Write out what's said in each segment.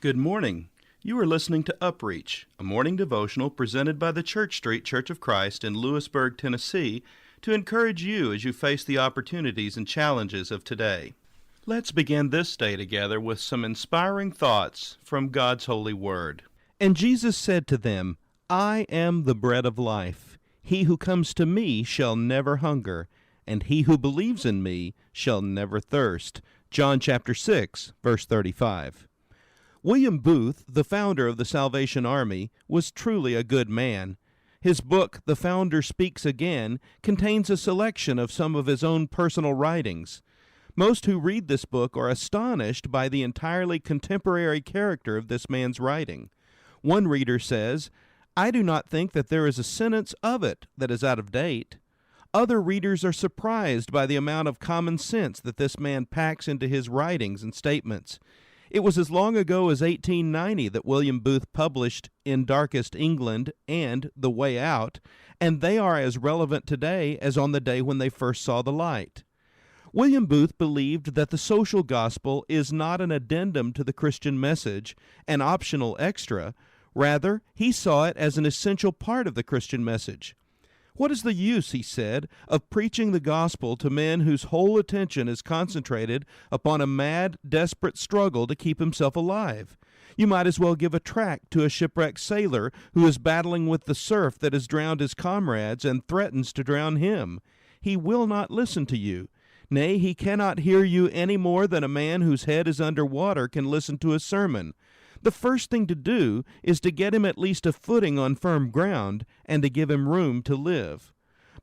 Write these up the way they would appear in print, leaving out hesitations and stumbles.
Good morning. You are listening to UpReach, a morning devotional presented by the Church Street Church of Christ in Lewisburg, Tennessee, to encourage you as you face the opportunities and challenges of today. Let's begin this day together with some inspiring thoughts from God's holy word. And Jesus said to them, I am the bread of life. He who comes to me shall never hunger, and he who believes in me shall never thirst. John chapter 6, verse 35. William Booth, the founder of the Salvation Army, was truly a good man. His book, The Founder Speaks Again, contains a selection of some of his own personal writings. Most who read this book are astonished by the entirely contemporary character of this man's writing. One reader says, I do not think that there is a sentence of it that is out of date. Other readers are surprised by the amount of common sense that this man packs into his writings and statements. It was as long ago as 1890 that William Booth published In Darkest England and The Way Out, and they are as relevant today as on the day when they first saw the light. William Booth believed that the social gospel is not an addendum to the Christian message, an optional extra. Rather, he saw it as an essential part of the Christian message. What is the use, he said, of preaching the gospel to men whose whole attention is concentrated upon a mad, desperate struggle to keep himself alive? You might as well give a tract to a shipwrecked sailor who is battling with the surf that has drowned his comrades and threatens to drown him. He will not listen to you. Nay, he cannot hear you any more than a man whose head is under water can listen to a sermon. The first thing to do is to get him at least a footing on firm ground and to give him room to live.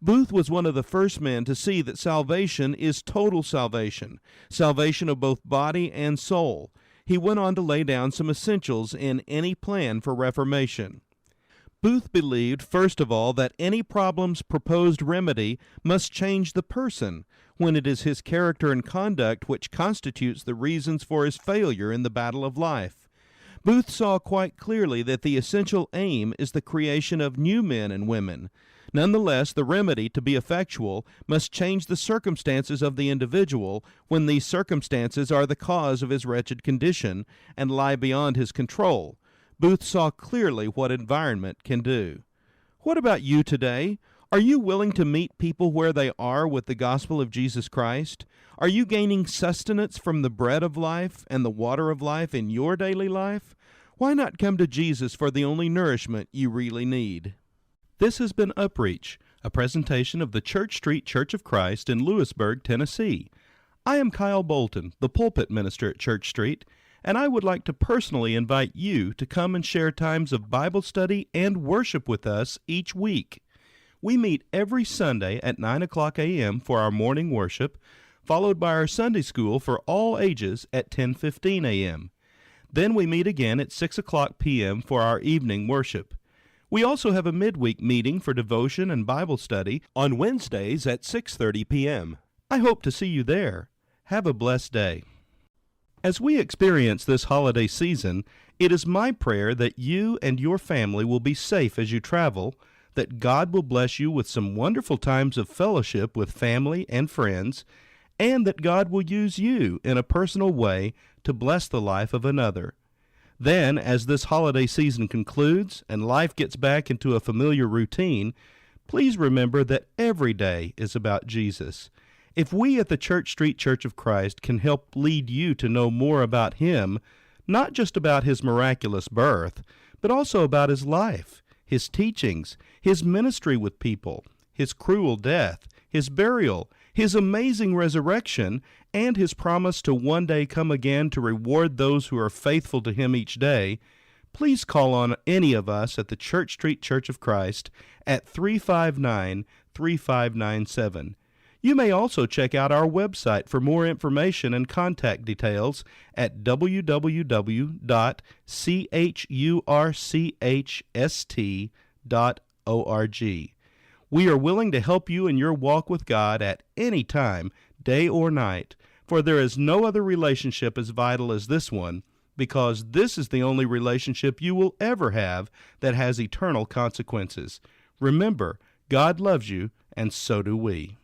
Booth was one of the first men to see that salvation is total salvation, salvation of both body and soul. He went on to lay down some essentials in any plan for reformation. Booth believed, first of all, that any problem's proposed remedy must change the person, when it is his character and conduct which constitutes the reasons for his failure in the battle of life. Booth saw quite clearly that the essential aim is the creation of new men and women. Nonetheless, the remedy, to be effectual, must change the circumstances of the individual when these circumstances are the cause of his wretched condition and lie beyond his control. Booth saw clearly what environment can do. What about you today? Are you willing to meet people where they are with the gospel of Jesus Christ? Are you gaining sustenance from the bread of life and the water of life in your daily life? Why not come to Jesus for the only nourishment you really need? This has been UpReach, a presentation of the Church Street Church of Christ in Lewisburg, Tennessee. I am Kyle Bolton, the pulpit minister at Church Street, and I would like to personally invite you to come and share times of Bible study and worship with us each week. We meet every Sunday at 9 o'clock a.m. for our morning worship, followed by our Sunday school for all ages at 10:15 a.m. Then we meet again at 6 o'clock p.m. for our evening worship. We also have a midweek meeting for devotion and Bible study on Wednesdays at 6:30 p.m. I hope to see you there. Have a blessed day. As we experience this holiday season, it is my prayer that you and your family will be safe as you travel, that God will bless you with some wonderful times of fellowship with family and friends, and that God will use you in a personal way to bless the life of another. Then, as this holiday season concludes and life gets back into a familiar routine, please remember that every day is about Jesus. If we at the Church Street Church of Christ can help lead you to know more about Him, not just about His miraculous birth, but also about His life, His teachings, His ministry with people, His cruel death, His burial, His amazing resurrection, and His promise to one day come again to reward those who are faithful to Him each day, please call on any of us at the Church Street Church of Christ at 359-3597. You may also check out our website for more information and contact details at www.churchst.org. We are willing to help you in your walk with God at any time, day or night, for there is no other relationship as vital as this one, because this is the only relationship you will ever have that has eternal consequences. Remember, God loves you, and so do we.